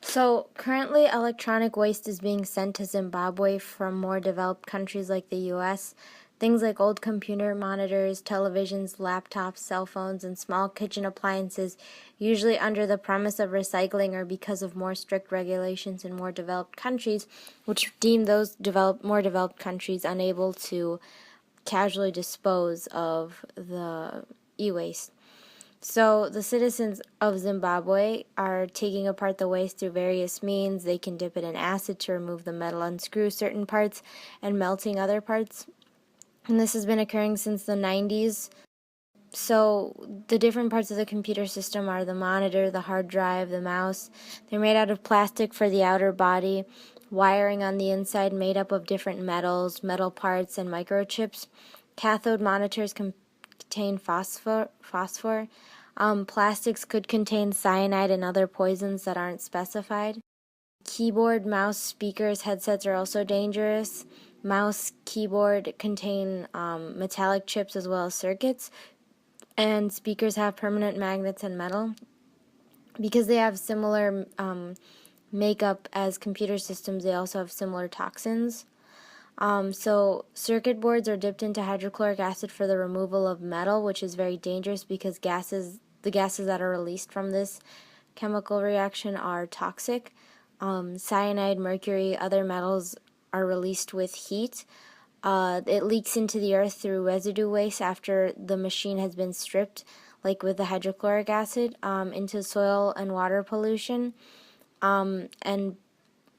So currently, electronic waste is being sent to Zimbabwe from more developed countries like the US. Things like old computer monitors, televisions, laptops, cell phones, and small kitchen appliances, usually under the premise of recycling or because of more strict regulations in more developed countries, which deem those more developed countries unable to casually dispose of the e-waste. So the citizens of Zimbabwe are taking apart the waste through various means. They can dip it in acid to remove the metal, unscrew certain parts, and melting other parts. And this has been occurring since the 90s. So the different parts of the computer system are the monitor, the hard drive, the mouse. They're made out of plastic for the outer body, wiring on the inside made up of different metals, metal parts, and microchips. Cathode monitors contain phosphor. Plastics could contain cyanide and other poisons that aren't specified. Keyboard, mouse, speakers, headsets are also dangerous. Mouse, keyboard contain metallic chips as well as circuits, and speakers have permanent magnets and metal. Because they have similar makeup as computer systems, they also have similar toxins. So circuit boards are dipped into hydrochloric acid for the removal of metal, which is very dangerous because the gases that are released from this chemical reaction are toxic. Cyanide, mercury, other metals are released with heat. It leaks into the earth through residue waste after the machine has been stripped, like with the hydrochloric acid, into soil and water pollution. And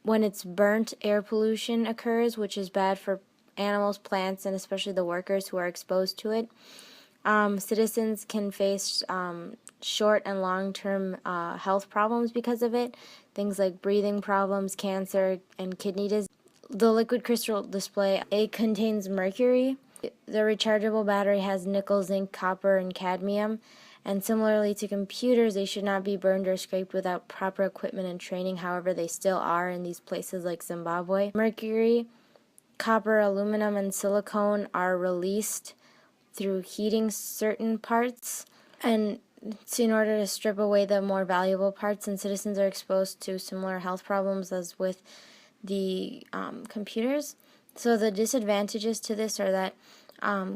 when it's burnt, air pollution occurs, which is bad for animals, plants, and especially the workers who are exposed to it. Citizens can face short and long-term health problems because of it, things like breathing problems, cancer, and kidney disease. The liquid crystal display, it contains mercury. The rechargeable battery has nickel, zinc, copper, and cadmium. And similarly to computers, they should not be burned or scraped without proper equipment and training. However, they still are in these places like Zimbabwe. Mercury, copper, aluminum, and silicone are released through heating certain parts, and it's in order to strip away the more valuable parts, and citizens are exposed to similar health problems as with the computers. So the disadvantages to this are that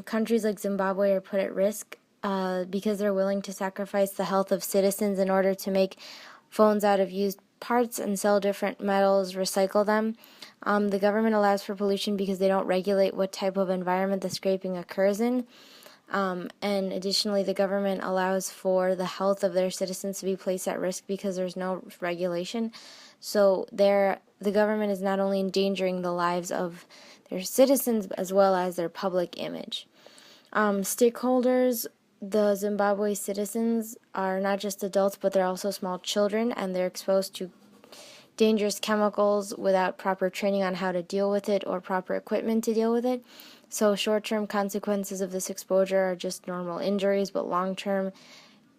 countries like Zimbabwe are put at risk because they're willing to sacrifice the health of citizens in order to make phones out of used parts and sell different metals, recycle them. The government allows for pollution because they don't regulate what type of environment the scraping occurs in. And additionally, the government allows for the health of their citizens to be placed at risk because there's no regulation. So the government is not only endangering the lives of their citizens as well as their public image. Stakeholders, the Zimbabwe citizens are not just adults, but they're also small children, and they're exposed to dangerous chemicals without proper training on how to deal with it or proper equipment to deal with it. So short-term consequences of this exposure are just normal injuries, but long-term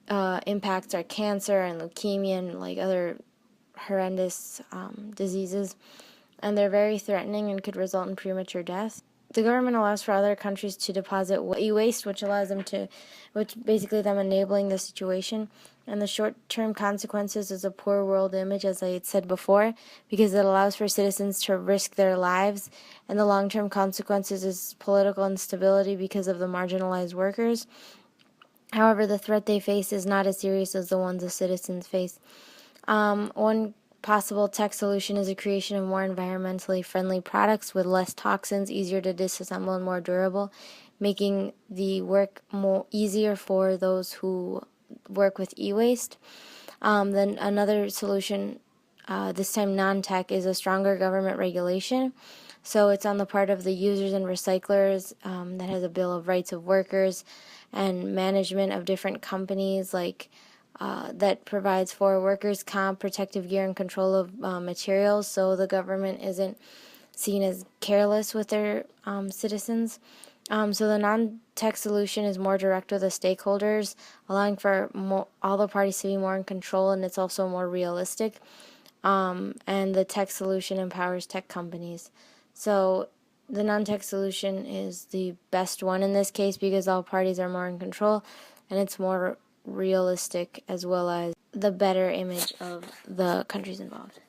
impacts are cancer and leukemia and like other horrendous diseases, and they're very threatening and could result in premature death. The government allows for other countries to deposit e-waste, which basically them enabling the situation. And the short-term consequences is a poor world image, as I had said before, because it allows for citizens to risk their lives. And the long-term consequences is political instability because of the marginalized workers. However, the threat they face is not as serious as the ones the citizens face. One possible tech solution is the creation of more environmentally friendly products with less toxins, easier to disassemble, and more durable, making the work more easier for those who work with e-waste. Then another solution, this time non-tech, is a stronger government regulation. So it's on the part of the users and recyclers that has a Bill of Rights of Workers and management of different companies like that provides for workers' comp, protective gear, and control of materials, so the government isn't seen as careless with their citizens. So the non-tech solution is more direct with the stakeholders, allowing for all the parties to be more in control, and it's also more realistic. And the tech solution empowers tech companies. So the non-tech solution is the best one in this case because all parties are more in control, and it's more realistic as well as the better image of the countries involved.